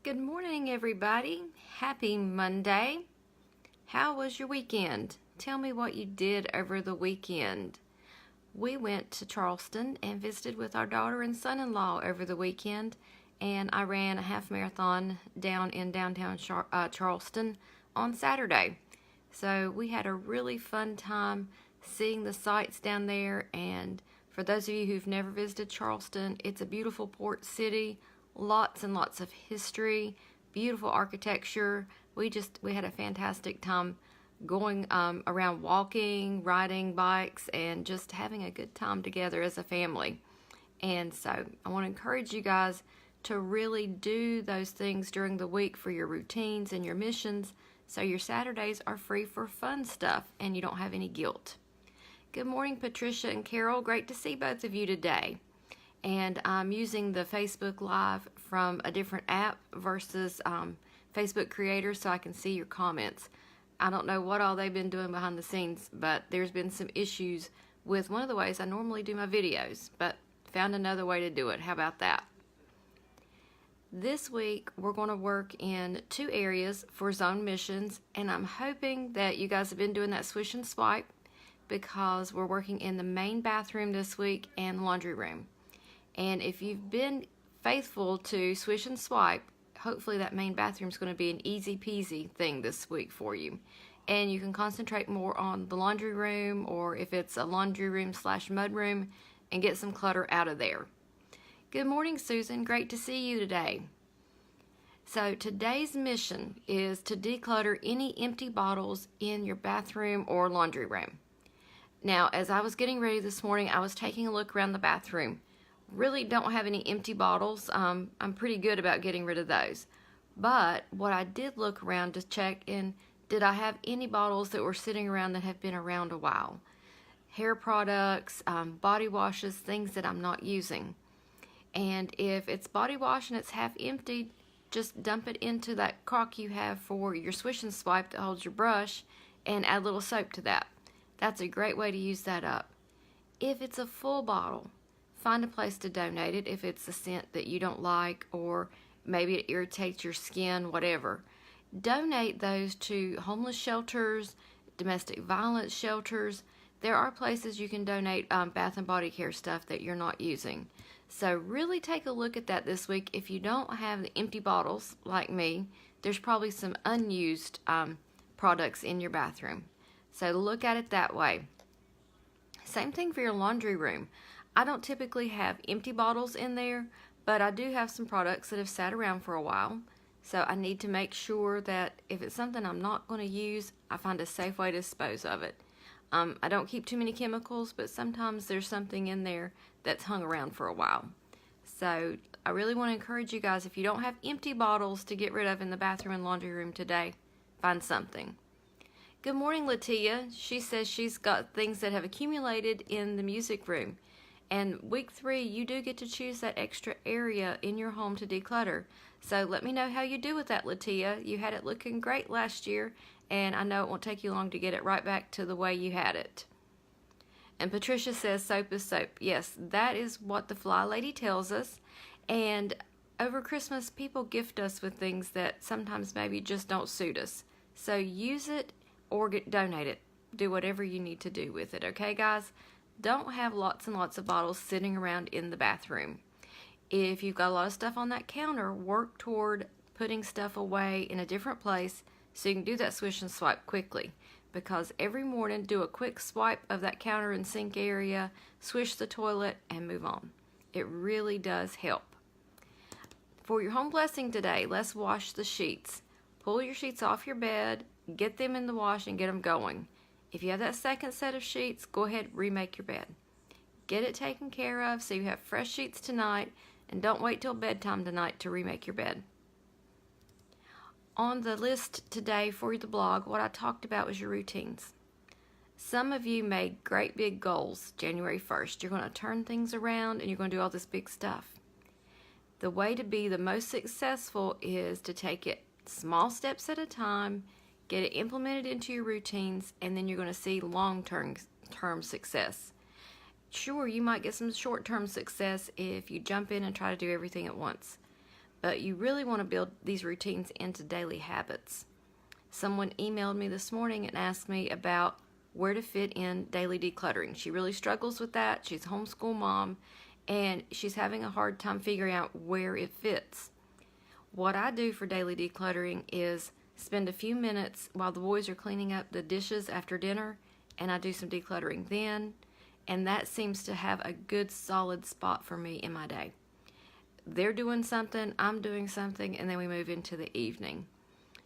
Good morning, everybody. Happy Monday. How was your weekend? Tell me what you did over the weekend. We went to Charleston and visited with our daughter and son-in-law over the weekend, and I ran a half marathon down in downtown Charleston on Saturday. So we had a really fun time seeing the sights down there, and for those of you who've never visited Charleston, it's a beautiful port city. Lots and lots of history, beautiful architecture. We had a fantastic time going around, walking, riding bikes, and just having a good time together as a family. And so I want to encourage you guys to really do those things during the week for your routines and your missions, so your Saturdays are free for fun stuff and you don't have any guilt. Good morning, Patricia and Carol. Great to see both of you today. And I'm using the Facebook Live from a different app versus Facebook Creator, so I can see your comments. I don't know what all they've been doing behind the scenes, but there's been some issues with one of the ways I normally do my videos, but found another way to do it. How about that? This week, we're going to work in 2 areas for zone missions, and I'm hoping that you guys have been doing that swish and swipe, because we're working in the main bathroom this week and laundry room. And if you've been faithful to swish and swipe, hopefully that main bathroom is going to be an easy peasy thing this week for you. And you can concentrate more on the laundry room, or if it's a laundry room / mud room, and get some clutter out of there. Good morning, Susan. Great to see you today. So today's mission is to declutter any empty bottles in your bathroom or laundry room. Now, as I was getting ready this morning, I was taking a look around the bathroom. Really don't have any empty bottles. I'm pretty good about getting rid of those. But what I did look around to check in, did I have any bottles that were sitting around that have been around a while? Hair products, body washes, things that I'm not using. And if it's body wash and it's half empty, just dump it into that crock you have for your swish and swipe that holds your brush, and add a little soap to that. That's a great way to use that up. If it's a full bottle, find a place to donate it if it's a scent that you don't like, or maybe it irritates your skin, whatever. Donate those to homeless shelters, domestic violence shelters. There are places you can donate bath and body care stuff that you're not using. So really take a look at that this week. If you don't have the empty bottles like me, there's probably some unused products in your bathroom. So look at it that way. Same thing for your laundry room. I don't typically have empty bottles in there, but I do have some products that have sat around for a while. So I need to make sure that if it's something I'm not going to use, I find a safe way to dispose of it. I don't keep too many chemicals, but sometimes there's something in there that's hung around for a while. So I really want to encourage you guys, if you don't have empty bottles to get rid of in the bathroom and laundry room today, find something. Good morning, Latia. She says she's got things that have accumulated in the music room. And week 3, you do get to choose that extra area in your home to declutter. So let me know how you do with that, Latia. You had it looking great last year, and I know it won't take you long to get it right back to the way you had it. And Patricia says soap is soap. Yes, that is what the Fly Lady tells us. And over Christmas, people gift us with things that sometimes maybe just don't suit us. So use it or donate it. Do whatever you need to do with it, okay, guys? Don't have lots and lots of bottles sitting around in the bathroom. If you've got a lot of stuff on that counter, work toward putting stuff away in a different place so you can do that swish and swipe quickly. Because every morning, do a quick swipe of that counter and sink area, swish the toilet, and move on. It really does help. For your home blessing today, let's wash the sheets. Pull your sheets off your bed, get them in the wash, and get them going. If you have that second set of sheets, go ahead and remake your bed. Get it taken care of so you have fresh sheets tonight, and don't wait till bedtime tonight to remake your bed. On the list today for the blog, what I talked about was your routines. Some of you made great big goals January 1st. You're going to turn things around and you're going to do all this big stuff. The way to be the most successful is to take it small steps at a time, get it implemented into your routines, and then you're going to see long-term success. Sure, you might get some short-term success if you jump in and try to do everything at once. but you really want to build these routines into daily habits. Someone emailed me this morning and asked me about where to fit in daily decluttering. She really struggles with that. She's a homeschool mom, and she's having a hard time figuring out where it fits. What I do for daily decluttering is spend a few minutes while the boys are cleaning up the dishes after dinner, and I do some decluttering then, and that seems to have a good solid spot for me in my day. They're doing something, I'm doing something, and then we move into the evening.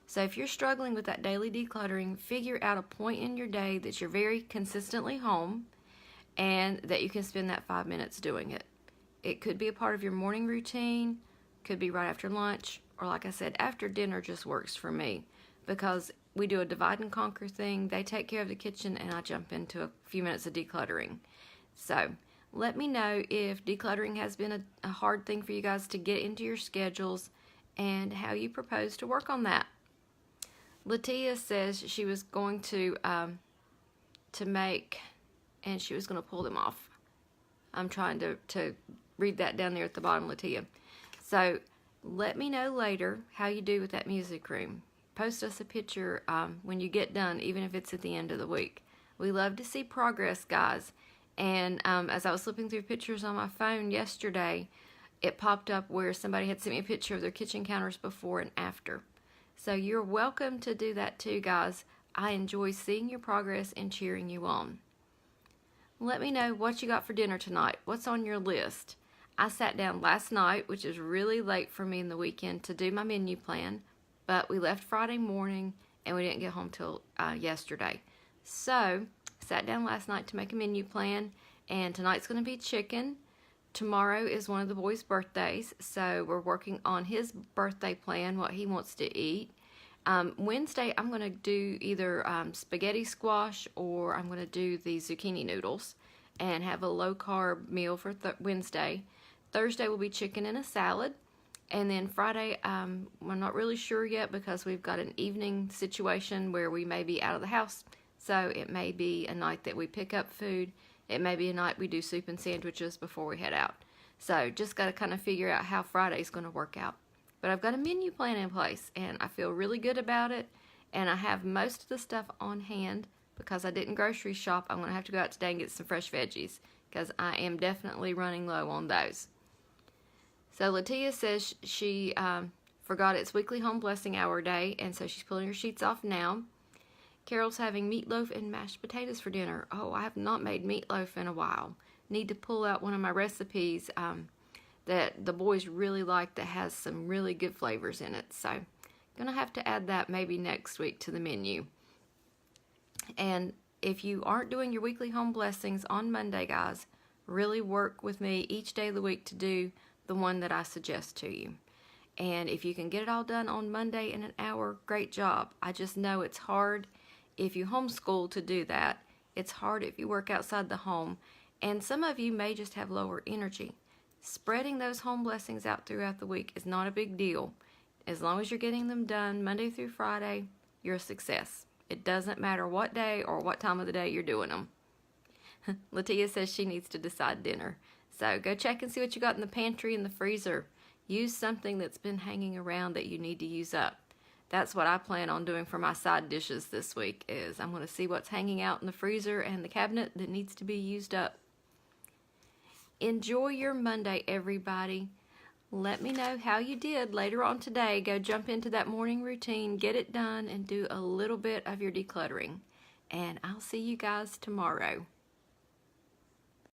So if you're struggling with that daily decluttering, figure out a point in your day that you're very consistently home and that you can spend that 5 minutes doing it. It could be a part of your morning routine, could be right after lunch, or like I said, after dinner just works for me because we do a divide and conquer thing. They take care of the kitchen and I jump into a few minutes of decluttering. So let me know if decluttering has been a hard thing for you guys to get into your schedules and how you propose to work on that. Latia says she was going to make, and she was going to pull them off. I'm trying to read that down there at the bottom, Latia. So let me know later how you do with that music room. Post us a picture when you get done, even if it's at the end of the week. We love to see progress, guys. And as I was flipping through pictures on my phone yesterday, it popped up where somebody had sent me a picture of their kitchen counters before and after. So you're welcome to do that too, guys. I enjoy seeing your progress and cheering you on. Let me know what you got for dinner tonight. What's on your list? I sat down last night, which is really late for me in the weekend, to do my menu plan, but we left Friday morning and we didn't get home till yesterday. So sat down last night to make a menu plan, and tonight's going to be chicken. Tomorrow is one of the boys' birthdays, so we're working on his birthday plan, what he wants to eat. Wednesday, I'm going to do either spaghetti squash or I'm going to do the zucchini noodles and have a low-carb meal for Wednesday. Thursday will be chicken and a salad. And then Friday, I'm not really sure yet because we've got an evening situation where we may be out of the house. So it may be a night that we pick up food. It may be a night we do soup and sandwiches before we head out. So just got to kind of figure out how Friday's going to work out. But I've got a menu plan in place, and I feel really good about it. And I have most of the stuff on hand because I didn't grocery shop. I'm going to have to go out today and get some fresh veggies because I am definitely running low on those. So Latia says she forgot it's weekly home blessing hour day, and so she's pulling her sheets off now. Carol's having meatloaf and mashed potatoes for dinner. Oh, I have not made meatloaf in a while. Need to pull out one of my recipes that the boys really like that has some really good flavors in it. So, gonna have to add that maybe next week to the menu. And if you aren't doing your weekly home blessings on Monday, guys, really work with me each day of the week to do the one that I suggest to you. And if you can get it all done on Monday in an hour, great job. I just know it's hard if you homeschool to do that. It's hard if you work outside the home. And some of you may just have lower energy. Spreading those home blessings out throughout the week is not a big deal. As long as you're getting them done Monday through Friday, you're a success. It doesn't matter what day or what time of the day you're doing them. Latia says she needs to decide dinner. So go check and see what you got in the pantry and the freezer. Use something that's been hanging around that you need to use up. That's what I plan on doing for my side dishes this week, is I'm going to see what's hanging out in the freezer and the cabinet that needs to be used up. Enjoy your Monday, everybody. Let me know how you did later on today. Go jump into that morning routine, get it done, and do a little bit of your decluttering. And I'll see you guys tomorrow.